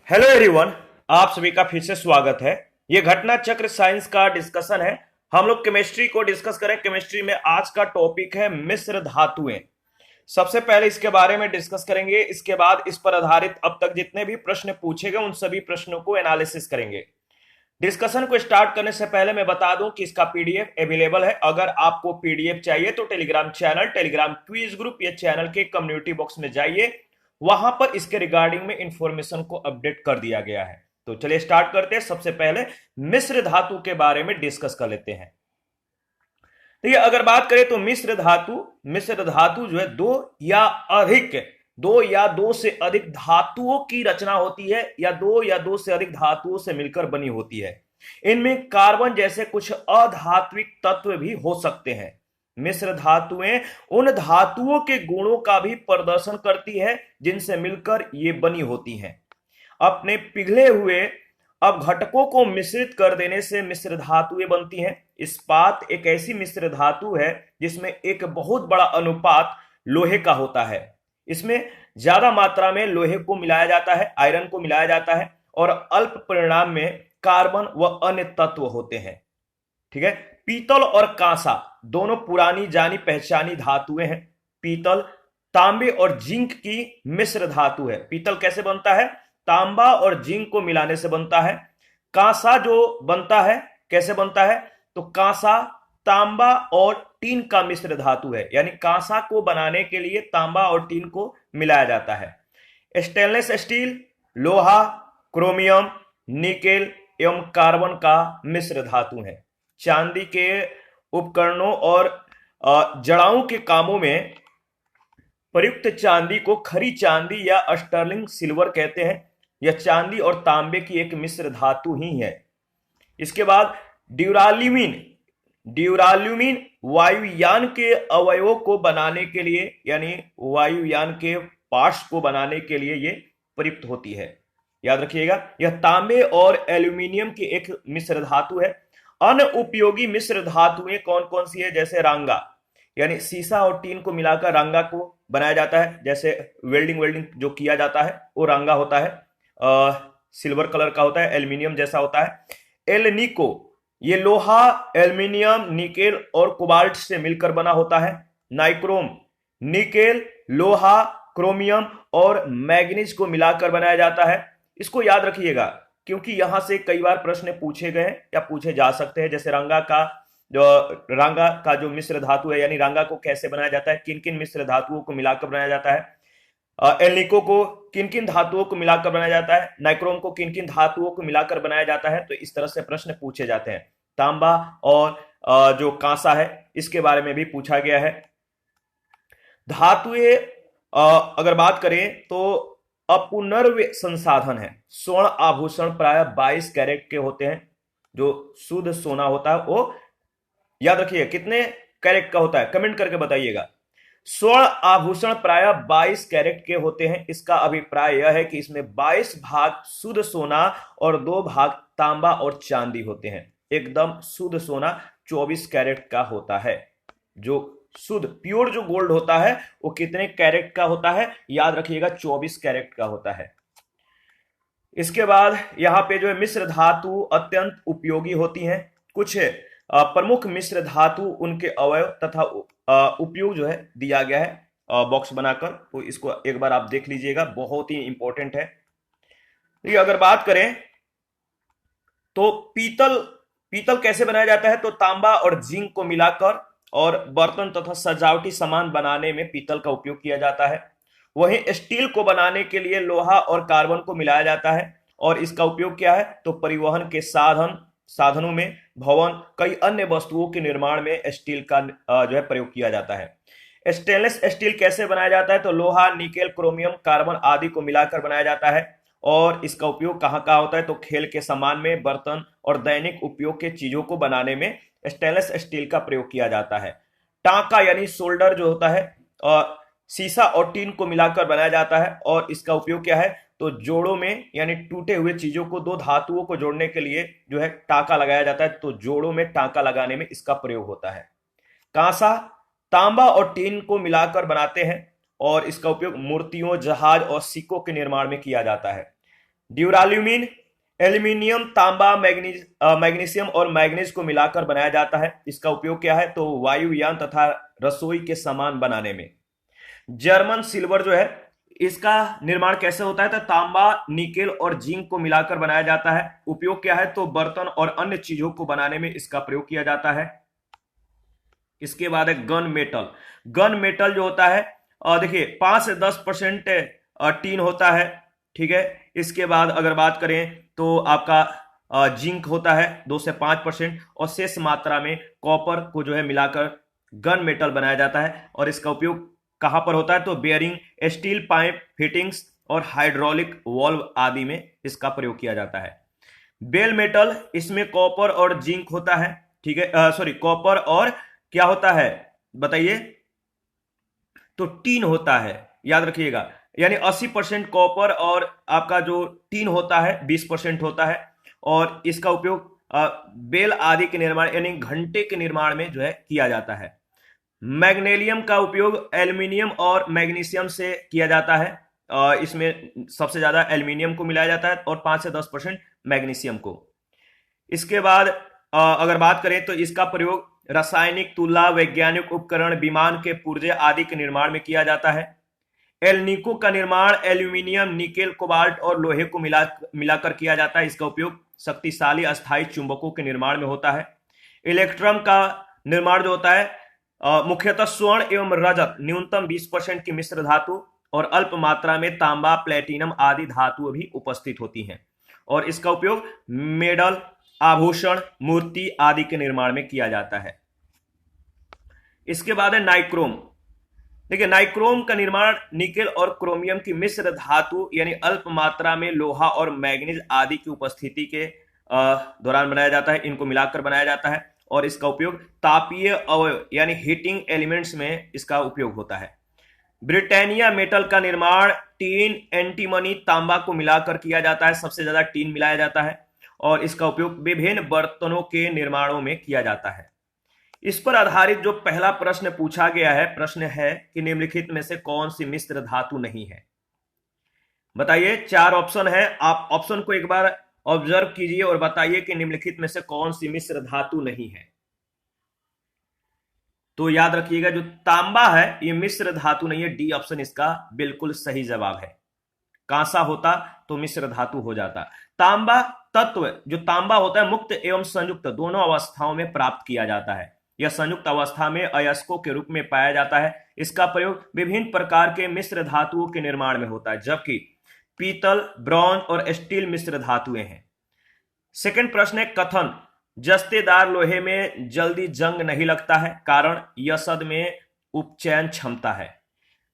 Hello everyone. आप सभी का फिर से स्वागत है। ये घटना चक्र साइंस का डिस्कशन है। हम लोग केमिस्ट्री को डिस्कस करें। केमिस्ट्री में आज का टॉपिक है मिश्र धातुएं। सबसे पहले इसके बारे में डिस्कस करेंगे, इसके बाद इस पर आधारित अब तक जितने भी प्रश्न पूछे गए उन सभी प्रश्नों को एनालिसिस करेंगे। डिस्कशन को स्टार्ट करने से पहले मैं बता दूं कि इसका पीडीएफ अवेलेबल है। अगर आपको पीडीएफ चाहिए तो Telegram channel, Telegram quiz group या चैनल के कम्युनिटी बॉक्स में जाइए, वहां पर इसके रिगार्डिंग में इंफॉर्मेशन को अपडेट कर दिया गया है। तो चलिए स्टार्ट करते हैं। सबसे पहले मिश्र धातु के बारे में डिस्कस कर लेते हैं। तो ये अगर बात करें तो मिश्र धातु जो है दो या दो से अधिक धातुओं की रचना होती है, या दो से अधिक धातुओं से मिलकर बनी होती है। इनमें कार्बन जैसे कुछ अधात्विक तत्व भी हो सकते हैं। मिश्र धातुएं उन धातुओं के गुणों का भी प्रदर्शन करती है जिनसे मिलकर ये बनी होती हैं। अपने पिघले हुए अपघटकों को मिश्रित कर देने से मिश्र धातुएं बनती हैं। इस्पात एक ऐसी मिश्र धातु है जिसमें एक बहुत बड़ा अनुपात लोहे का होता है। इसमें ज्यादा मात्रा में लोहे को मिलाया जाता है, आयरन को मिलाया जाता है, और अल्प परिणाम में कार्बन व अन्य तत्व होते हैं। ठीक है। पीतल और कांसा दोनों पुरानी जानी पहचानी धातुएं हैं। पीतल तांबे और जिंक की मिश्र धातु है। पीतल कैसे बनता है? तांबा और जिंक को मिलाने से बनता है। कांसा जो बनता है कैसे बनता है? तो कांसा तांबा और टीन का मिश्र धातु है, यानी कांसा को बनाने के लिए तांबा और टीन को मिलाया जाता है। स्टेनलेस स्टील लोहा, क्रोमियम, निकेल एवं कार्बन का मिश्र धातु है। चांदी के उपकरणों और जड़ाओं के कामों में प्रयुक्त चांदी को खरी चांदी या स्टर्लिंग सिल्वर कहते हैं। यह चांदी और तांबे की एक मिश्र धातु ही है। इसके बाद ड्यूराल्यूमिन वायुयान के अवयवों को बनाने के लिए, यानी वायुयान के पार्ट्स को बनाने के लिए ये प्रयुक्त होती है। याद रखिएगा, यह तांबे और एल्यूमिनियम की एक मिश्र धातु है। अन्य उपयोगी मिश्र धातुएं कौन कौन सी है? जैसे रांगा, यानी सीसा और टीन को मिलाकर रांगा को बनाया जाता है। जैसे वेल्डिंग जो किया जाता है वो रांगा होता है। सिल्वर कलर का होता है, एल्यूमिनियम जैसा होता है। एल निको, ये लोहा, एल्यूमिनियम, निकेल और कोबाल्ट से मिलकर बना होता है। नाइक्रोम, निकेल, लोहा, क्रोमियम और मैग्नीज को मिलाकर बनाया जाता है। इसको याद रखिएगा क्योंकि यहां से कई बार प्रश्न पूछे गए हैं या पूछे जा सकते हैं। जैसे रांगा का जो मिश्र धातु है, यानी रांगा को कैसे बनाया जाता है, किन किन मिश्र धातुओं को मिलाकर बनाया जाता है। एल्निको को किन किन धातुओं को मिलाकर बनाया जाता है। नाइक्रोम को किन किन धातुओं को मिलाकर बनाया जाता है। तो इस तरह से प्रश्न पूछे जाते हैं। तांबा और जो कांसा है इसके बारे में भी पूछा गया है। धातुएं अगर बात करें तो अपुनर्व्य संसाधन है। स्वर्ण आभूषण प्राय 22 कैरेट के होते हैं। जो शुद्ध सोना होता है वो याद रखिए कितने कैरेट का होता है, कमेंट करके बताइएगा। स्वर्ण आभूषण प्राय 22 कैरेट के होते हैं। इसका अभिप्राय यह है कि इसमें 22 भाग शुद्ध सोना और 2 भाग तांबा और चांदी होते हैं। एकदम शुद्ध सोना 24 कैरेट का होता है। जो शुद्ध प्योर जो गोल्ड होता है वो कितने कैरेट का होता है? याद रखिएगा 24 कैरेट का होता है। इसके बाद यहाँ पे जो है मिश्र धातु अत्यंत उपयोगी होती हैं। कुछ प्रमुख मिश्र धातु, उनके अवयव तथा उपयोग जो है दिया गया है बॉक्स बनाकर, तो इसको एक बार आप देख लीजिएगा, बहुत ही इंपॉर्टेंट है। ये अगर बात करें तो पीतल कैसे बनाया जाता है? तो तांबा और जिंक को मिलाकर और बर्तन तथा सजावटी सामान बनाने में पीतल का उपयोग किया जाता है। वहीं स्टील को बनाने के लिए लोहा और कार्बन को मिलाया जाता है। और इसका उपयोग क्या है? तो परिवहन के साधनों में, भवन, कई अन्य वस्तुओं के निर्माण में स्टील का जो है प्रयोग किया जाता है। स्टेनलेस स्टील कैसे बनाया जाता है? तो लोहा, निकेल, क्रोमियम, कार्बन आदि को मिलाकर बनाया जाता है। और इसका उपयोग कहाँ कहाँ होता है? तो खेल के सामान में, बर्तन और दैनिक उपयोग के चीजों को बनाने में स्टेनलेस स्टील का प्रयोग किया जाता है। टांका यानी सोल्डर जो होता है सीसा और टीन को मिलाकर बनाया जाता है। और इसका उपयोग क्या है? तो जोड़ों में, यानी टूटे हुए चीजों को, दो धातुओं को जोड़ने के लिए जो है टांका लगाया जाता है। तो जोड़ों में टांका लगाने में इसका प्रयोग होता है। कांसा तांबा और टीन को मिलाकर बनाते हैं और इसका उपयोग मूर्तियों, जहाज और सिक्कों के निर्माण में किया जाता है। ड्यूराल्यूमिन एल्यूमिनियम, तांबा, मैग्नीशियम और मैग्नीज को मिलाकर बनाया जाता है। इसका उपयोग क्या है? तो वायुयान तथा रसोई के सामान बनाने में। जर्मन सिल्वर जो है, इसका निर्माण कैसे होता है? तो तांबा, निकेल और जिंक को मिलाकर बनाया जाता है। उपयोग क्या है? तो बर्तन और अन्य चीजों को बनाने में इसका प्रयोग किया जाता है। इसके बाद है गन मेटल। गन मेटल जो होता है, देखिए 5 से 10% टीन होता है, ठीक है। इसके बाद अगर बात करें तो आपका जिंक होता है 2 से 5% और शेष मात्रा में कॉपर को जो है मिलाकर गन मेटल बनाया जाता है। और इसका उपयोग कहां पर होता है? तो बेयरिंग, स्टील पाइप फिटिंग्स और हाइड्रोलिक वाल्व आदि में इसका प्रयोग किया जाता है। बेल मेटल, इसमें कॉपर और जिंक होता है, ठीक है। सॉरी, कॉपर और क्या होता है बताइए? तो टीन होता है, याद रखिएगा। यानी 80% कॉपर और आपका जो टीन होता है 20% होता है। और इसका उपयोग बेल आदि के निर्माण यानी घंटे के निर्माण में जो है किया जाता है। मैग्नीशियम का उपयोग एल्यूमिनियम और मैग्नीशियम से किया जाता है। इसमें सबसे ज्यादा एल्यूमिनियम को मिलाया जाता है और 5 से 10% मैग्नीशियम को। इसके बाद अगर बात करें तो इसका प्रयोग रासायनिक तुलना, वैज्ञानिक उपकरण, विमान के पुर्जे आदि के निर्माण में किया जाता है। एल्निको का निर्माण एल्यूमिनियम, निकेल, कोबाल्ट और लोहे को मिलाकर किया जाता है। इसका उपयोग शक्तिशाली अस्थायी चुंबकों के निर्माण में होता है। इलेक्ट्रम का निर्माण जो होता है मुख्यतः स्वर्ण एवं रजत, न्यूनतम 20% की मिश्र धातु और अल्प मात्रा में तांबा, प्लेटिनम आदि धातुएं भी उपस्थित होती हैं। और इसका उपयोग मेडल, आभूषण, मूर्ति आदि के निर्माण में किया जाता है। इसके बाद है नाइक्रोम। देखिए, नाइक्रोम का निर्माण निकेल और क्रोमियम की मिश्र धातु यानी अल्प मात्रा में लोहा और मैग्नीज आदि की उपस्थिति के दौरान बनाया जाता है। इनको मिलाकर बनाया जाता है और इसका उपयोग तापीय अवयव यानी हीटिंग एलिमेंट्स में इसका उपयोग होता है। ब्रिटानिया मेटल का निर्माण टीन, एंटीमनी, तांबा को मिलाकर किया जाता है। सबसे ज्यादा टीन मिलाया जाता है और इसका उपयोग विभिन्न बर्तनों के निर्माणों में किया जाता है। इस पर आधारित जो पहला प्रश्न पूछा गया है, प्रश्न है कि निम्नलिखित में से कौन सी मिश्र धातु नहीं है? बताइए, 4 ऑप्शन है। आप ऑप्शन को एक बार ऑब्जर्व कीजिए और बताइए कि निम्नलिखित में से कौन सी मिश्र धातु नहीं है। तो याद रखिएगा, जो तांबा है ये मिश्र धातु नहीं है। डी ऑप्शन इसका बिल्कुल सही जवाब है। कांसा होता तो मिश्र धातु हो जाता। तांबा तत्व, जो तांबा होता है, मुक्त एवं संयुक्त दोनों अवस्थाओं में प्राप्त किया जाता है। यह संयुक्त अवस्था में अयस्कों के रूप में पाया जाता है। इसका प्रयोग विभिन्न प्रकार के मिश्र धातुओं के निर्माण में होता है, जबकि पीतल, ब्रॉन्ज और स्टील मिश्र धातुएं हैं। सेकंड प्रश्न है कथन, जस्तेदार लोहे में जल्दी जंग नहीं लगता है, कारण यसद में उपचयन क्षमता है।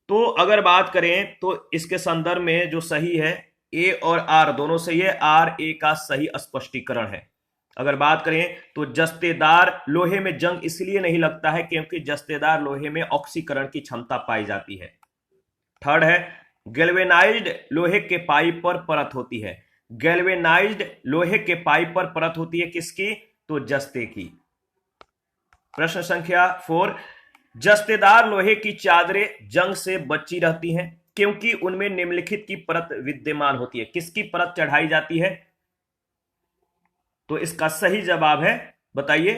तो अगर बात करें तो इसके संदर्भ में जो सही है, ए और आर दोनों सही है। आर ए का सही स्पष्टीकरण है। अगर बात करें तो जस्तेदार लोहे में जंग इसलिए नहीं लगता है क्योंकि जस्तेदार लोहे में ऑक्सीकरण की क्षमता पाई जाती है। थर्ड है गैल्वेनाइज्ड लोहे के पाइप पर परत होती है। गैल्वेनाइज्ड लोहे के पाइप पर परत होती है किसकी? तो जस्ते की। प्रश्न संख्या 4, जस्तेदार लोहे की चादरें जंग से बची रहती हैं क्योंकि उनमें निम्नलिखित की परत विद्यमान होती है। किसकी परत चढ़ाई जाती है? तो इसका सही जवाब है, बताइए,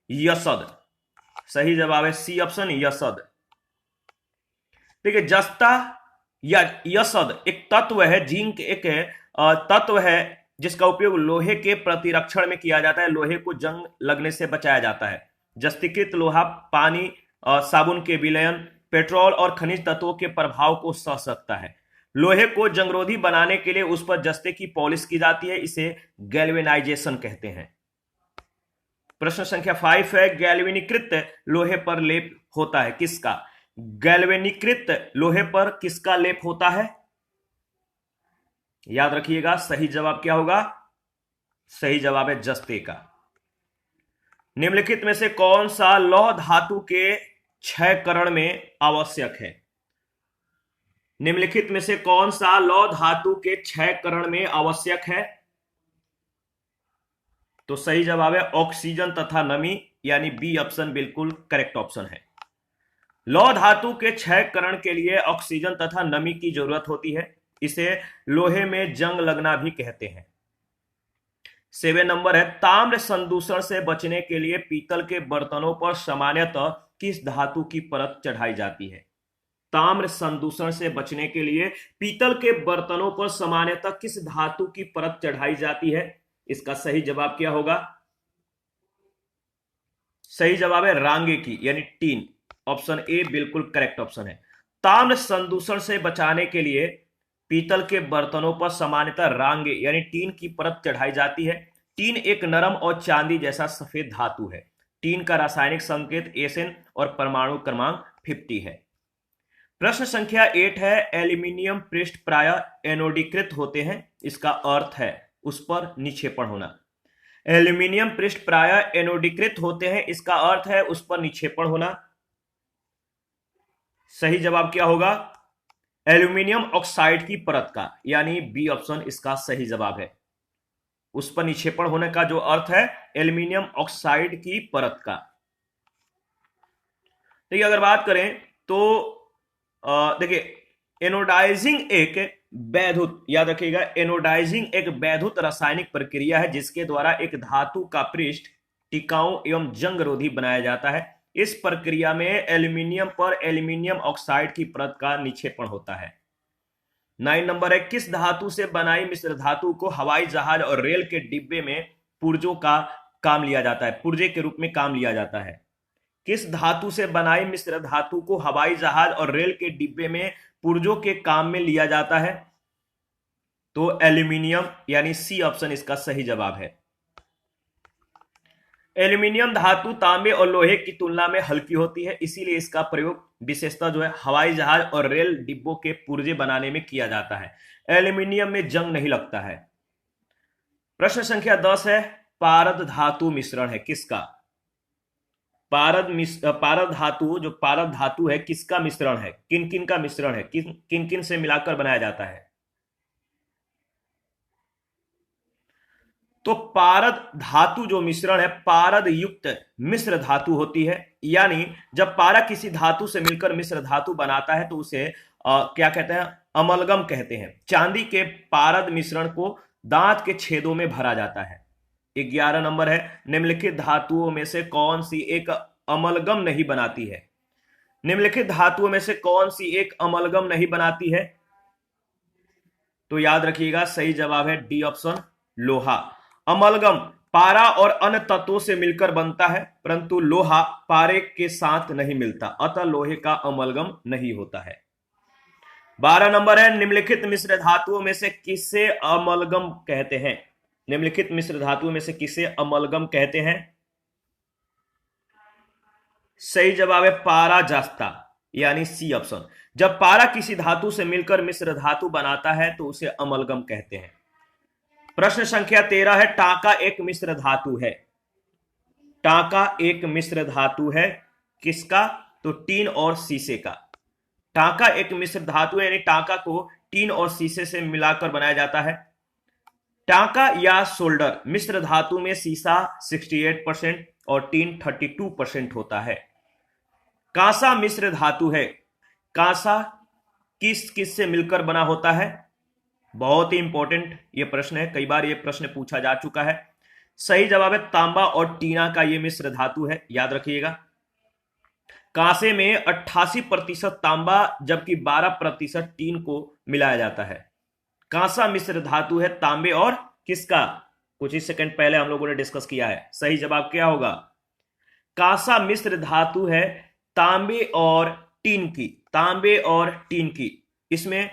यसद। सही जवाब है सी ऑप्शन, यसद। देखिए, जस्ता या यसद एक तत्व है, जिंक एक तत्व है जिसका उपयोग लोहे के प्रतिरक्षण में किया जाता है। लोहे को जंग लगने से बचाया जाता है। जस्तीकृत लोहा पानी, साबुन के विलयन, पेट्रोल और खनिज तत्वों के प्रभाव को सह सकता है। लोहे को जंगरोधी बनाने के लिए उस पर जस्ते की पॉलिश की जाती है, इसे गैल्वेनाइजेशन कहते हैं। प्रश्न संख्या 5 है गैल्वेनीकृत लोहे पर लेप होता है किसका? गैल्वेनीकृत लोहे पर किसका लेप होता है? याद रखिएगा, सही जवाब क्या होगा? सही जवाब है जस्ते का। निम्नलिखित में से कौन सा लौह धातु के क्षयकरण में आवश्यक है? निम्नलिखित में से कौन सा लौह धातु के क्षयकरण में आवश्यक है? तो सही जवाब है ऑक्सीजन तथा नमी, यानी बी ऑप्शन बिल्कुल करेक्ट ऑप्शन है। लौह धातु के क्षयकरण के लिए ऑक्सीजन तथा नमी की जरूरत होती है। इसे लोहे में जंग लगना भी कहते हैं। 7 नंबर है, ताम्र संदूषण से बचने के लिए पीतल के बर्तनों पर सामान्यतः किस धातु की परत चढ़ाई जाती है? ताम्र संदूषण से बचने के लिए पीतल के बर्तनों पर सामान्यतः किस धातु की परत चढ़ाई जाती है? इसका सही जवाब क्या होगा? सही जवाब है रांगे की, यानी टीन। ऑप्शन ए बिल्कुल करेक्ट ऑप्शन है। ताम्र संदूषण से बचाने के लिए पीतल के बर्तनों पर सामान्यतः रांगे यानी टीन की परत चढ़ाई जाती है। टीन एक नरम और चांदी जैसा सफेद धातु है। टीन का रासायनिक संकेत Sn और परमाणु क्रमांक 50 है। प्रश्न संख्या 8 है, एल्यूमिनियम पृष्ठ प्रायः एनोडीकृत होते हैं, इसका अर्थ है उस पर निक्षेपण होना। एल्यूमिनियम पृष्ठ प्रायः एनोडीकृत होते हैं, इसका अर्थ है उस पर निक्षेपण होना। सही जवाब क्या होगा? एल्यूमिनियम ऑक्साइड की परत का, यानी बी ऑप्शन इसका सही जवाब है। उस पर निक्षेपण होने का जो अर्थ है एल्यूमिनियम ऑक्साइड की परत का। देखिए अगर बात करें तो देखिए एनोडाइजिंग एक वैद्युत, याद रखिएगा, एनोडाइजिंग एक वैद्युत रासायनिक प्रक्रिया है जिसके द्वारा एक धातु का पृष्ठ टिकाऊ एवं जंगरोधी बनाया जाता है। इस प्रक्रिया में एल्यूमिनियम पर एल्यूमिनियम ऑक्साइड की परत का निक्षेपण होता है। 9 नंबर है, किस धातु से बनाई मिश्र धातु को हवाई जहाज और रेल के डिब्बे में पुर्जों का काम लिया जाता है, पुर्जे के रूप में काम लिया जाता है? किस धातु से बनाई मिश्र धातु को हवाई जहाज और रेल के डिब्बे में पुर्जों के काम में लिया जाता है? तो एल्यूमिनियम, यानी सी ऑप्शन इसका सही जवाब है। एल्यूमिनियम धातु तांबे और लोहे की तुलना में हल्की होती है, इसीलिए इसका प्रयोग विशेषतः जो है हवाई जहाज और रेल डिब्बों के पुर्जे बनाने में किया जाता है। एल्यूमिनियम में जंग नहीं लगता है। प्रश्न संख्या 10 है, पारद धातु मिश्रण है किसका? पारद धातु, जो पारद धातु है किसका मिश्रण है? किन किन का मिश्रण है? किन किन से मिलाकर बनाया जाता है? तो पारद धातु जो मिश्रण है पारद युक्त मिश्र धातु होती है, यानी जब पारा किसी धातु से मिलकर मिश्र धातु बनाता है तो उसे क्या कहते हैं? अमलगम कहते हैं। चांदी के पारद मिश्रण को दांत के छेदों में भरा जाता है। 11 नंबर है, निम्नलिखित धातुओं में से कौन सी एक अमलगम नहीं बनाती है? निम्नलिखित धातुओं में से कौन सी एक अमलगम नहीं बनाती है? तो याद रखिएगा सही जवाब है डी ऑप्शन, लोहा। अमलगम पारा और अन्य तत्वों से मिलकर बनता है, परंतु लोहा पारे के साथ नहीं मिलता, अतः लोहे का अमलगम नहीं होता है। 12 नंबर है, निम्नलिखित मिश्र धातुओं में से किसे अमलगम कहते हैं? निम्नलिखित मिश्र धातुओं में से किसे अमलगम कहते हैं? सही जवाब है पारा जास्ता, यानी सी ऑप्शन। जब पारा किसी धातु से मिलकर मिश्र धातु बनाता है तो उसे अमलगम कहते हैं। प्रश्न संख्या 13 है, टांका एक मिश्र धातु है। टांका एक मिश्र धातु है किसका? तो टीन और शीशे का। टांका एक मिश्र धातु है, यानी टांका को टीन और शीशे से मिलाकर बनाया जाता है। टांका या सोल्डर मिश्र धातु में शीशा 68% और टीन 32% होता है। कांसा मिश्र धातु है। कांसा किस किस से मिलकर बना होता है? बहुत ही इंपॉर्टेंट ये प्रश्न है, कई बार ये प्रश्न पूछा जा चुका है। सही जवाब है तांबा और टीना का ये मिश्र धातु है, याद रखिएगा। कांसे में 88% तांबा जबकि 12% टीन को मिलाया जाता है। कांसा मिश्र धातु है तांबे और किसका? कुछ ही सेकंड पहले हम लोगों ने डिस्कस किया है। सही जवाब क्या होगा? कांसा मिश्र धातु है तांबे और टीन की। तांबे और टीन की इसमें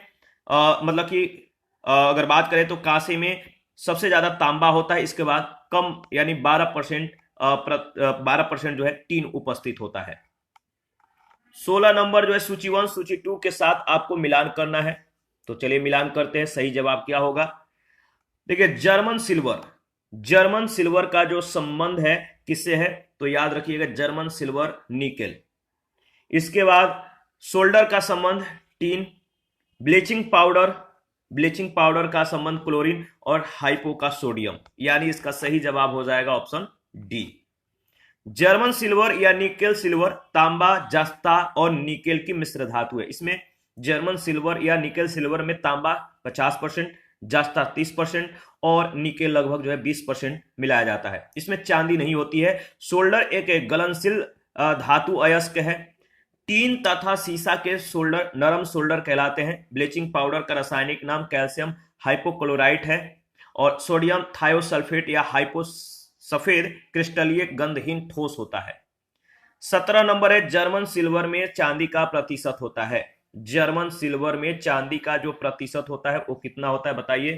मतलब कि अगर बात करें तो कांसे में सबसे ज्यादा तांबा होता है, इसके बाद कम यानी 12% जो है टीन उपस्थित होता है। 16 नंबर जो है सूची 1 सूची 2 के साथ आपको मिलान करना है, तो चलिए मिलान करते हैं। सही जवाब क्या होगा? देखिए जर्मन सिल्वर का जो संबंध है किससे है? तो याद रखिएगा जर्मन सिल्वर निकेल। इसके बाद सोल्डर का संबंध टीन। ब्लीचिंग पाउडर का संबंध क्लोरीन और हाइपो का सोडियम, यानी इसका सही जवाब हो जाएगा ऑप्शन डी। जर्मन सिल्वर या निकेल सिल्वर तांबा, जस्ता और निकेल की मिश्र धातु है। इसमें जर्मन सिल्वर या निकेल सिल्वर में तांबा 50%, जस्ता 30% और निकेल लगभग जो है 20% मिलाया जाता है। इसमें चांदी नहीं होती है। सोल्डर एक गलनशील धातु अयस्क है। टीन तथा सीसा के सोल्डर नरम सोल्डर कहलाते हैं। ब्लीचिंग पाउडर का रासायनिक नाम कैल्शियम हाइपोक्लोराइट है और सोडियम थायोसल्फेट या हाइपो सफेद क्रिस्टलीय गंधहीन ठोस होता है। 17 नंबर है, जर्मन सिल्वर में चांदी का प्रतिशत होता है। जर्मन सिल्वर में चांदी का जो प्रतिशत होता है वो कितना होता है बताइए।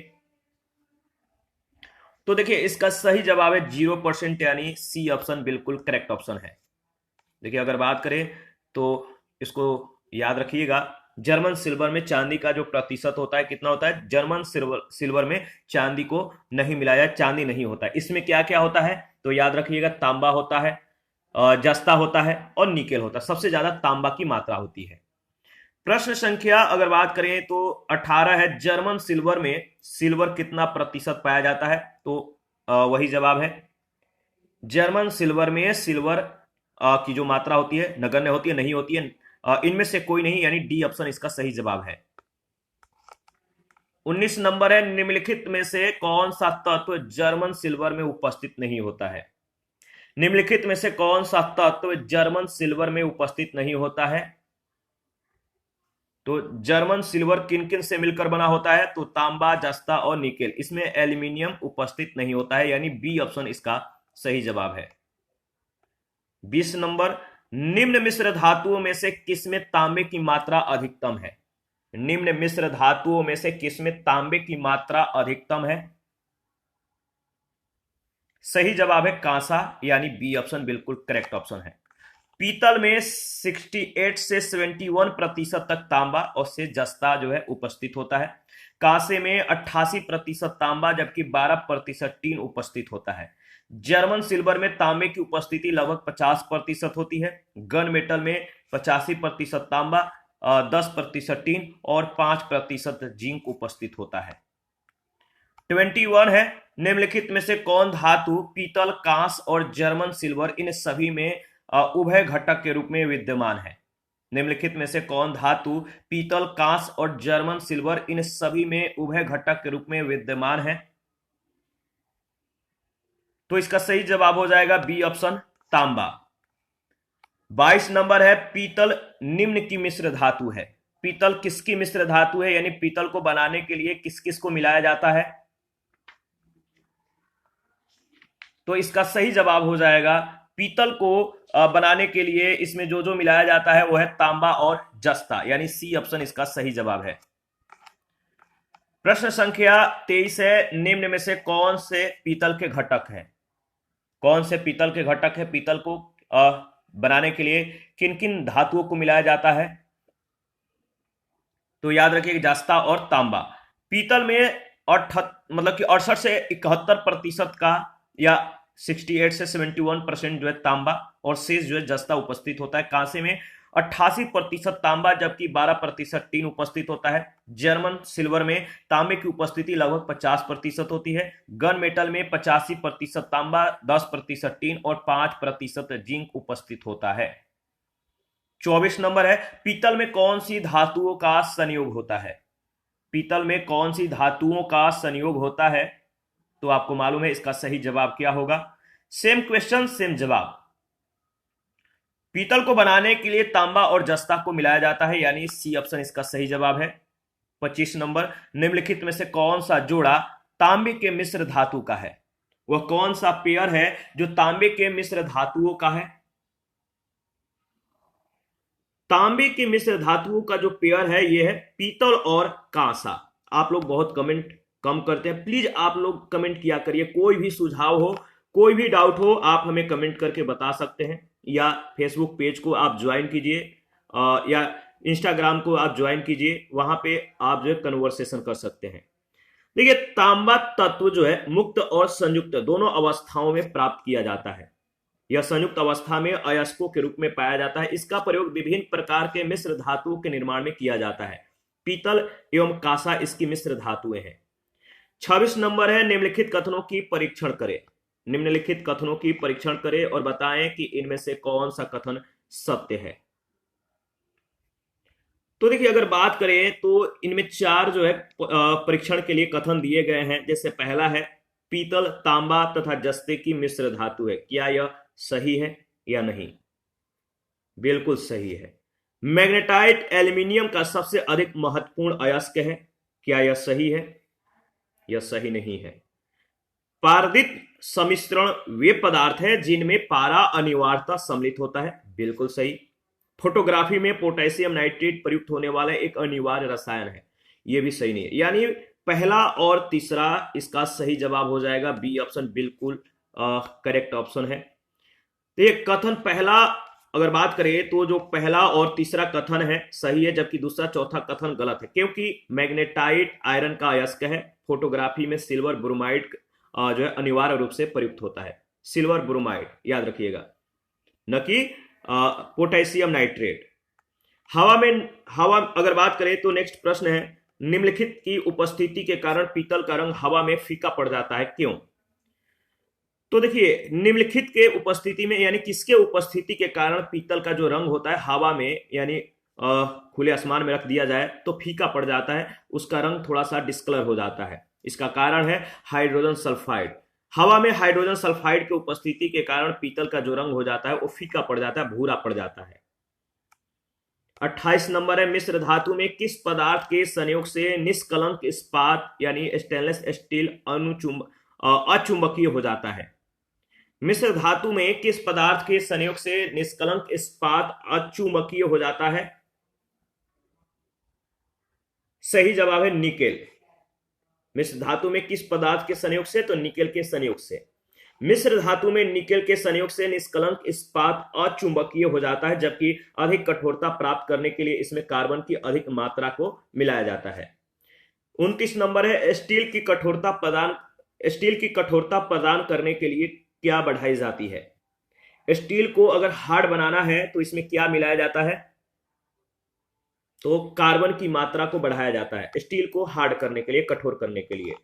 तो देखिए इसका सही जवाब है 0%, यानी सी ऑप्शन बिल्कुल करेक्ट ऑप्शन है। देखिए अगर बात करें तो इसको याद रखिएगा, जर्मन सिल्वर में चांदी का जो प्रतिशत होता है कितना होता है। जर्मन सिल्वर में चांदी को नहीं मिलाया, चांदी नहीं होता है। इसमें क्या क्या होता है तो याद रखिएगा, तांबा होता है, जस्ता होता है और निकेल होता है। सबसे ज्यादा तांबा की मात्रा होती है। प्रश्न संख्या अगर बात करें तो 18 है, जर्मन सिल्वर में सिल्वर कितना प्रतिशत पाया जाता है। तो वही जवाब है, जर्मन सिल्वर में सिल्वर की जो मात्रा होती है नगण्य होती है, नहीं होती है। इनमें से कोई नहीं, यानी डी ऑप्शन इसका सही जवाब है। 19 नंबर है, निम्नलिखित में से कौन सा तत्व जर्मन सिल्वर में उपस्थित नहीं होता है। निम्नलिखित में से कौन सा तत्व जर्मन सिल्वर में उपस्थित नहीं होता है। तो जर्मन सिल्वर किन किन से मिलकर बना होता है तो तांबा, जस्ता और निकेल। इसमें एल्यूमिनियम उपस्थित नहीं होता है, यानी बी ऑप्शन इसका सही जवाब है। 20 नंबर, निम्न मिश्र धातुओं में से किसमें तांबे की मात्रा अधिकतम है। निम्न मिश्र धातुओं में से किसमें तांबे की मात्रा अधिकतम है। सही जवाब है कांसा, यानी बी ऑप्शन बिल्कुल करेक्ट ऑप्शन है। पीतल में 68 से 71% तक तांबा और से जस्ता जो है उपस्थित होता है। कांसे में 88% तांबा जबकि 12% टीन उपस्थित होता है। जर्मन सिल्वर में तांबे की उपस्थिति लगभग 50% होती है। गन मेटल में 85% तांबा, 10% टीन और 5% जिंक उपस्थित होता है। 21 है, निम्नलिखित में से कौन धातु पीतल, कांस और जर्मन सिल्वर इन सभी में उभय घटक के रूप में विद्यमान है। निम्नलिखित में से कौन धातु पीतल, कांस और जर्मन सिल्वर इन सभी में उभय घटक के रूप में विद्यमान है। तो इसका सही जवाब हो जाएगा बी ऑप्शन तांबा। 22 नंबर है, पीतल निम्न की मिश्र धातु है। पीतल किसकी मिश्र धातु है, यानी पीतल को बनाने के लिए किस किस को मिलाया जाता है। तो इसका सही जवाब हो जाएगा, पीतल को बनाने के लिए इसमें जो जो मिलाया जाता है वो है तांबा और जस्ता, यानी सी ऑप्शन इसका सही जवाब है। प्रश्न संख्या 23 है, निम्न में से कौन से पीतल के घटक हैं। कौन से पीतल के घटक है, पीतल को बनाने के लिए किन किन धातुओं को मिलाया जाता है। तो याद रखिए जस्ता और तांबा। पीतल में 68 से 71% का या 68 से 71% जो है तांबा और शेष जो है जस्ता उपस्थित होता है। कांसे में 88% तांबा जबकि 12% टीन उपस्थित होता है। जर्मन सिल्वर में तांबे की उपस्थिति लगभग 50% होती है। गन मेटल में 85% तांबा, 10% टीन और 5% जिंक उपस्थित होता है। 24 नंबर है, पीतल में कौन सी धातुओं का संयोग होता है। पीतल में कौन सी धातुओं का संयोग होता है। तो आपको मालूम है इसका सही जवाब क्या होगा। सेम क्वेश्चन सेम जवाब। पीतल को बनाने के लिए तांबा और जस्ता को मिलाया जाता है, यानी सी ऑप्शन इसका सही जवाब है। 25 नंबर, निम्नलिखित में से कौन सा जोड़ा तांबे के मिश्र धातु का है। वह कौन सा पेयर है जो तांबे के मिश्र धातुओं का है। तांबे के मिश्र धातुओं का जो पेयर है यह है पीतल और कांसा। आप लोग बहुत कमेंट कम करते हैं, प्लीज आप लोग कमेंट किया करिए। कोई भी सुझाव हो, कोई भी डाउट हो, आप हमें कमेंट करके बता सकते हैं, या फेसबुक पेज को आप ज्वाइन कीजिए या इंस्टाग्राम को आप ज्वाइन कीजिए, वहां पे आप जो है कन्वर्सेशन कर सकते हैं। देखिए तांबा तत्व जो है मुक्त और संयुक्त दोनों अवस्थाओं में प्राप्त किया जाता है। यह संयुक्त अवस्था में अयस्कों के रूप में पाया जाता है। इसका प्रयोग विभिन्न प्रकार के मिश्र धातुओं के निर्माण में किया जाता है। पीतल एवं कांसा इसकी मिश्र धातुएं हैं। 26 नंबर है, निम्नलिखित कथनों की परीक्षण करें। निम्नलिखित कथनों की परीक्षण करें और बताएं कि इनमें से कौन सा कथन सत्य है। तो देखिए अगर बात करें तो इनमें चार जो है परीक्षण के लिए कथन दिए गए हैं। जैसे पहला है पीतल, तांबा तथा जस्ते की मिश्र धातु है। क्या यह सही है या नहीं? बिल्कुल सही है। मैग्नेटाइट एल्यूमिनियम का सबसे अधिक महत्वपूर्ण अयस्क है। क्या यह सही है? यह सही नहीं है। पारदित सम्मिश्रण वे पदार्थ हैं जिनमें पारा अनिवार्यता सम्मिलित होता है। बिल्कुल सही। फोटोग्राफी में पोटेशियम नाइट्रेट प्रयुक्त होने वाला एक अनिवार्य रसायन है। यह भी सही नहीं है। यानी पहला और तीसरा इसका सही जवाब हो जाएगा। बी ऑप्शन बिल्कुल करेक्ट ऑप्शन है। तो ये कथन पहला अगर बात करें तो जो पहला और तीसरा कथन है सही है, जबकि दूसरा चौथा कथन गलत है, क्योंकि मैग्नेटाइट आयरन का अयस्क है। फोटोग्राफी में सिल्वर ब्रोमाइड जो है अनिवार्य रूप से प्रयुक्त होता है। सिल्वर ब्रोमाइड याद रखिएगा, न कि पोटेशियम नाइट्रेट। हवा अगर बात करें तो नेक्स्ट प्रश्न है निम्नलिखित की उपस्थिति के कारण पीतल का रंग हवा में फीका पड़ जाता है, क्यों? तो देखिए निम्नलिखित के उपस्थिति में यानी किसके उपस्थिति के कारण पीतल का जो रंग होता है हवा में यानी खुले आसमान में रख दिया जाए तो फीका पड़ जाता है, उसका रंग थोड़ा सा डिस्कलर हो जाता है। इसका कारण है हाइड्रोजन सल्फाइड। हवा में हाइड्रोजन सल्फाइड की उपस्थिति के कारण पीतल का जो रंग हो जाता है वो फीका पड़ जाता है, भूरा पड़ जाता है। 28 नंबर है मिश्र धातु में किस पदार्थ के संयोग से निष्कलंक इस्पात यानी स्टेनलेस स्टील अचुंबकीय हो जाता है? मिश्र धातु में किस पदार्थ के संयोग से निष्कलंक इस्पात अचुंबकीय हो जाता है? सही जवाब है निकेल। मिश्र धातु में किस पदार्थ के संयोग से? तो निकेल के संयोग से। मिश्र धातु में निकेल के संयोग से निष्कलंक इस्पात अचुंबकीय हो जाता है, जबकि अधिक कठोरता प्राप्त करने के लिए इसमें कार्बन की अधिक मात्रा को मिलाया जाता है। 29 नंबर है स्टील की कठोरता प्रदान करने के लिए क्या बढ़ाई जाती है? स्टील को अगर हार्ड बनाना है तो इसमें क्या मिलाया जाता है? तो कार्बन की मात्रा को बढ़ाया जाता है स्टील को हार्ड करने के लिए, कठोर करने के लिए।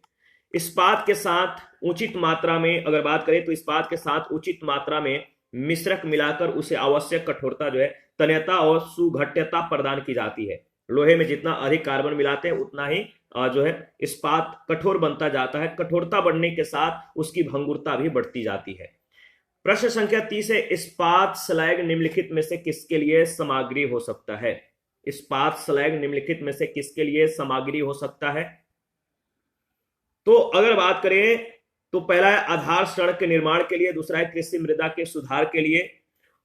इस्पात के साथ उचित मात्रा में अगर बात करें तो इस्पात के साथ उचित मात्रा में मिश्रक मिलाकर उसे आवश्यक कठोरता जो है तन्यता और सुघट्यता प्रदान की जाती है। लोहे में जितना अधिक कार्बन मिलाते हैं उतना ही जो है इस्पात कठोर बनता जाता है। कठोरता बढ़ने के साथ उसकी भंगुरता भी बढ़ती जाती है। प्रश्न संख्या 30 है इस्पात स्लैग निम्नलिखित में से किसके लिए सामग्री हो सकता है? इस्पात स्लैग निम्नलिखित में से किसके लिए सामग्री हो सकता है? तो अगर बात करें तो पहला है आधार सड़क के निर्माण के लिए, दूसरा है कृषि मृदा के सुधार के लिए,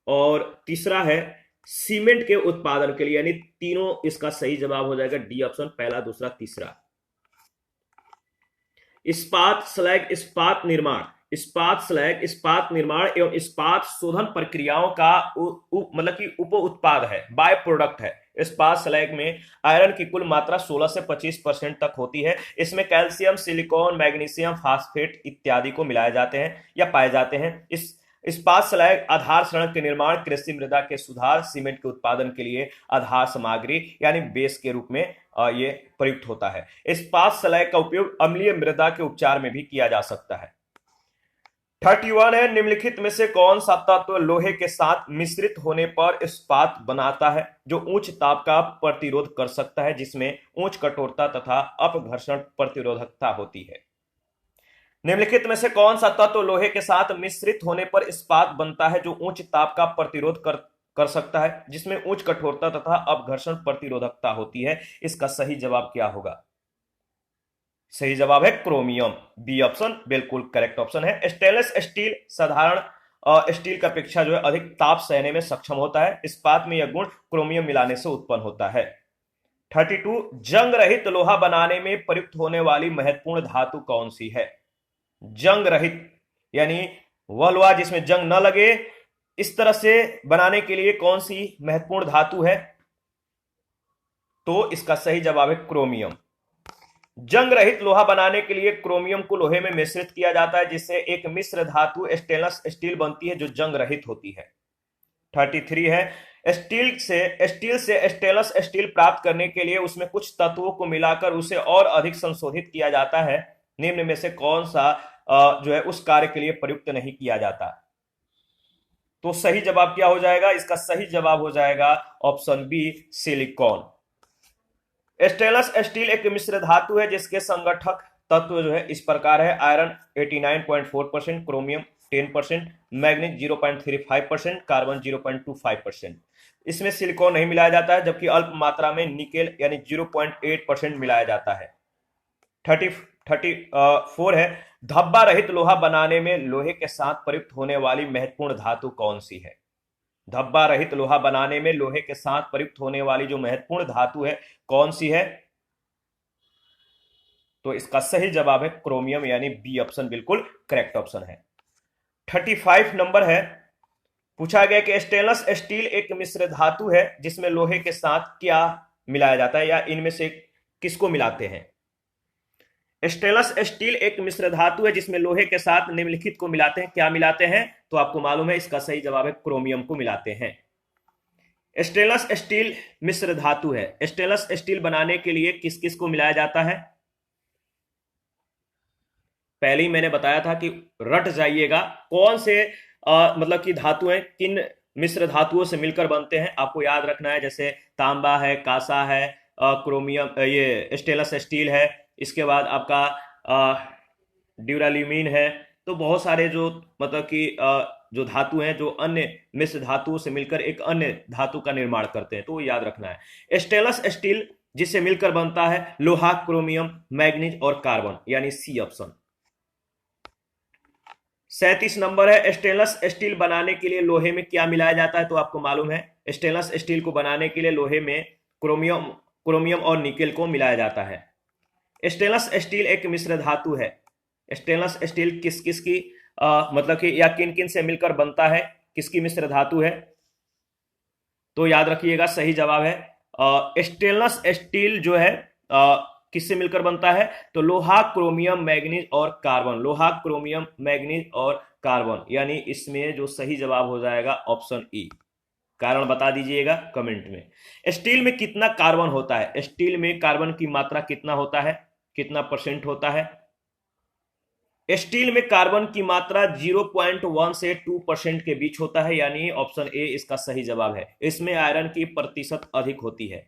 और तीसरा है सीमेंट के उत्पादन के लिए। यानी तीनों इसका सही जवाब हो जाएगा डी ऑप्शन, पहला दूसरा तीसरा। इस्पात स्लैग इस्पात निर्माण, इस्पात स्लैग इस्पात निर्माण एवं इस्पात शोधन प्रक्रियाओं का मतलब कि उप उत्पाद है, बाय प्रोडक्ट है। इस्पात स्लैग में आयरन की कुल मात्रा 16 से 25% तक होती है। इसमें कैल्शियम, सिलिकॉन, मैग्नीशियम, फास्फेट इत्यादि को मिलाए जाते हैं या पाए जाते हैं। इस इस्पात स्लैग आधार सड़क के निर्माण, कृषि मृदा के सुधार, सीमेंट के उत्पादन के लिए आधार सामग्री यानी बेस के रूप में ये प्रयुक्त होता है। इस्पात स्लैग का उपयोग अम्लीय मृदा के उपचार में भी किया जा सकता है। 31 है निम्नलिखित में से कौन सा तत्व लोहे के साथ मिश्रित होने पर इस्पात बनाता है जो उच्च ताप का प्रतिरोध कर सकता है, जिसमें उच्च कठोरता तथा अपघर्षण प्रतिरोधकता होती है? निम्नलिखित में से कौन सा तत्व लोहे के साथ मिश्रित होने पर इस्पात बनता है जो उच्च ताप का प्रतिरोध कर सकता है, जिसमें उच्च कठोरता तथा अपघर्षण प्रतिरोधकता होती है? इसका सही जवाब क्या होगा? सही जवाब है क्रोमियम, बी ऑप्शन बिल्कुल करेक्ट ऑप्शन है। स्टेनलेस स्टील साधारण स्टील की अपेक्षा जो है अधिक ताप सहने में सक्षम होता है। इस्पात में यह गुण क्रोमियम मिलाने से उत्पन्न होता है। 32 जंग रहित लोहा बनाने में प्रयुक्त होने वाली महत्वपूर्ण धातु कौन सी है? जंग रहित यानी वह लोहा जिसमें जंग न लगे, इस तरह से बनाने के लिए कौन सी महत्वपूर्ण धातु है? तो इसका सही जवाब है क्रोमियम। जंग रहित लोहा बनाने के लिए क्रोमियम को लोहे में मिश्रित किया जाता है, जिससे एक मिश्र धातु स्टेनलेस स्टील बनती है जो जंग रहित होती है। 33 है स्टील से स्टेनलेस स्टील प्राप्त करने के लिए उसमें कुछ तत्वों को मिलाकर उसे और अधिक संशोधित किया जाता है। निम्न में से कौन सा जो है उस कार्य के लिए प्रयुक्त नहीं किया जाता? तो सही जवाब क्या हो जाएगा? इसका सही जवाब हो जाएगा option B silicon. Stainless steel एक मिश्र धातु है जिसके संगठक तत्व जो है इस प्रकार है। Iron 89.4%, chromium 10%, manganese 0.35%, carbon 0.25%। इसमें सिलिकॉन नहीं मिलाया जाता है, जबकि अल्प मात्रा में निकेल यानी 0.8% मिलाया जाता है। 34 है, धब्बा रहित लोहा बनाने में लोहे के साथ प्रयुक्त होने वाली महत्वपूर्ण धातु कौन सी है? धब्बा रहित लोहा बनाने में लोहे के साथ प्रयुक्त होने वाली जो महत्वपूर्ण धातु है कौन सी है? तो इसका सही जवाब है क्रोमियम, यानी बी ऑप्शन बिल्कुल करेक्ट ऑप्शन है। 35 नंबर है, पूछा गया कि स्टेनलेस स्टील एक मिश्र धातु है जिसमें लोहे के साथ क्या मिलाया जाता है, या इनमें से किसको मिलाते हैं? स्टेनलेस स्टील एक मिश्र धातु है जिसमें लोहे के साथ निम्नलिखित को मिलाते हैं। क्या मिलाते हैं? तो आपको मालूम है, इसका सही जवाब है क्रोमियम को मिलाते हैं। स्टेनलेस स्टील मिश्र धातु है। स्टेनलेस स्टील बनाने के लिए किस किस को मिलाया जाता है? पहले ही मैंने बताया था कि रट जाइएगा कौन से मतलब कि धातुएं किन मिश्र धातुओं से मिलकर बनते हैं, आपको याद रखना है। जैसे तांबा है, कांसा है, क्रोमियम, ये स्टेनलेस स्टील है, इसके बाद आपका ड्यूराल्यूमिन है। तो बहुत सारे जो मतलब कि जो धातु हैं जो अन्य मिश्र धातुओं से मिलकर एक अन्य धातु का निर्माण करते हैं, तो याद रखना है। स्टेनलेस स्टील जिससे मिलकर बनता है लोहा, क्रोमियम, मैग्नीज और कार्बन, यानी सी ऑप्शन। 37 नंबर है, स्टेनलेस स्टील बनाने के लिए लोहे में क्या मिलाया जाता है? तो आपको मालूम है, स्टेनलेस स्टील को बनाने के लिए लोहे में क्रोमियम और निकेल को मिलाया जाता है। स्टेनलेस स्टील एक मिश्र धातु है। स्टेनलेस स्टील किस किस की मतलब कि या किन किन से मिलकर बनता है, किसकी मिश्र धातु है? तो याद रखिएगा, सही जवाब है स्टेनलेस स्टील जो है किससे मिलकर बनता है? तो लोहा, क्रोमियम, मैग्नीज और कार्बन। लोहा, क्रोमियम, मैग्नीज और कार्बन, यानी इसमें जो सही जवाब हो जाएगा ऑप्शन ई। कारण बता दीजिएगा कमेंट में। स्टील में कितना कार्बन होता है? स्टील में कार्बन की मात्रा कितना होता है, कितना परसेंट होता है? स्टील में कार्बन की मात्रा 0.1 से 2% के बीच होता है, यानी ऑप्शन ए इसका सही जवाब है। इसमें आयरन की प्रतिशत अधिक होती है।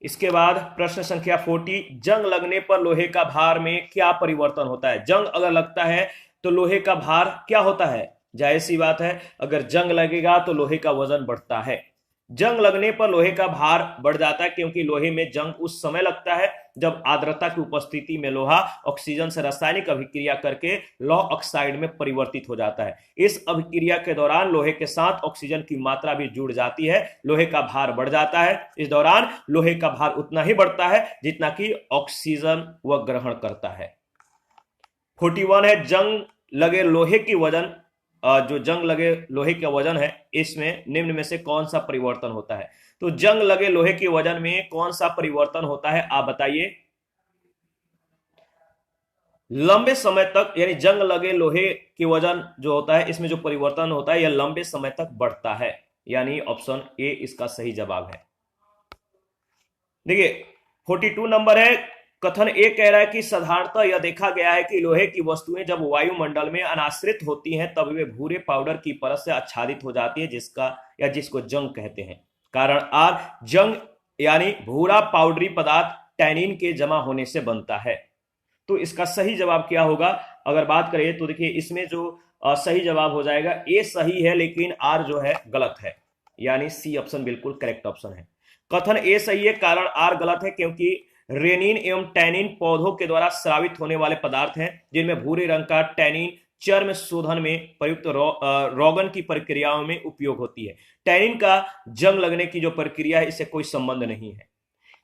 इसके बाद प्रश्न संख्या 40, जंग लगने पर लोहे का भार में क्या परिवर्तन होता है? जंग अगर लगता है तो लोहे का भार क्या होता है? जाहिर सी बात है, अगर जंग लगेगा तो लोहे का वजन बढ़ता है। जंग लगने पर लोहे का भार बढ़ जाता है, क्योंकि लोहे में जंग उस समय लगता है जब आर्द्रता की उपस्थिति में लोहा ऑक्सीजन से रासायनिक अभिक्रिया करके लौह ऑक्साइड में परिवर्तित हो जाता है। इस अभिक्रिया के दौरान लोहे के साथ ऑक्सीजन की मात्रा भी जुड़ जाती है, लोहे का भार बढ़ जाता है। इस दौरान लोहे का भार उतना ही बढ़ता है जितना कि ऑक्सीजन वह ग्रहण करता है। 41 है, जंग लगे लोहे की वजन जो जंग लगे लोहे का वजन है, इसमें निम्न में से कौन सा परिवर्तन होता है? तो जंग लगे लोहे के वजन में कौन सा परिवर्तन होता है, आप बताइए। लंबे समय तक, यानी जंग लगे लोहे के वजन जो होता है, इसमें जो परिवर्तन होता है यह लंबे समय तक बढ़ता है, यानी ऑप्शन ए इसका सही जवाब है। देखिए 42 नंबर है, कथन ए कह रहा है कि साधारणतः यह देखा गया है कि लोहे की वस्तुएं जब वायुमंडल में अनाश्रित होती हैं तब वे भूरे पाउडर की परत से आच्छादित हो जाती है, जिसको जंग कहते हैं। कारण आर, जंग यानी भूरा पाउडरी पदार्थ टैनिन के जमा होने से बनता है। तो इसका सही जवाब क्या होगा? अगर बात करें तो देखिए इसमें जो सही जवाब हो जाएगा, ए सही है लेकिन आर जो है गलत है, यानी सी ऑप्शन बिल्कुल करेक्ट ऑप्शन है। कथन ए सही है, कारण आर गलत है, क्योंकि रेनिन एवं टैनिन पौधों के द्वारा स्रावित होने वाले पदार्थ हैं, जिनमें भूरे रंग का टैनिन चर्म शोधन में प्रयुक्त रोगन की प्रक्रियाओं में उपयोग होती है। टैनिन का जंग लगने की जो प्रक्रिया है इससे कोई संबंध नहीं है।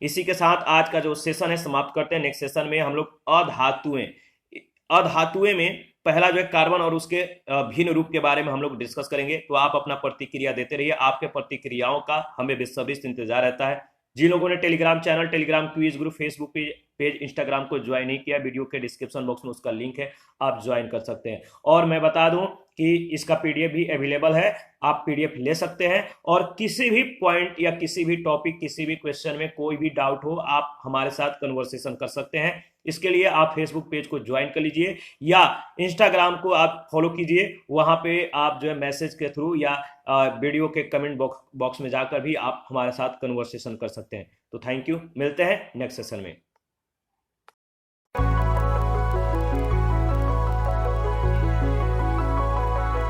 इसी के साथ आज का जो सेशन है समाप्त करते हैं। नेक्स्ट सेशन में हम लोग अधातुएं में पहला जो है कार्बन और उसके भिन्न रूप के बारे में हम लोग डिस्कस करेंगे। तो आप अपना प्रतिक्रिया देते रहिए, आपके प्रतिक्रियाओं का हमें बेसब्री से इंतजार रहता है। जिन लोगों ने Telegram channel, Telegram quiz group, Facebook page, Instagram को ज्वाइन नहीं किया, वीडियो के डिस्क्रिप्शन बॉक्स में उसका लिंक है, आप ज्वाइन कर सकते हैं। और मैं बता दूं कि इसका पीडीएफ भी अवेलेबल है, आप पीडीएफ ले सकते हैं। और किसी भी पॉइंट या किसी भी टॉपिक, किसी भी क्वेश्चन में कोई भी डाउट हो, आप हमारे साथ कन्वर्सेशन कर सकते हैं। इसके लिए आप फेसबुक पेज को ज्वाइन कर लीजिए या इंस्टाग्राम को आप फॉलो कीजिए। वहां पे आप जो है मैसेज के थ्रू या वीडियो के कमेंट बॉक्स में जाकर भी आप हमारे साथ कन्वर्सेशन कर सकते हैं। तो तो थैंक यू, मिलते हैं नेक्स्ट सेशन में।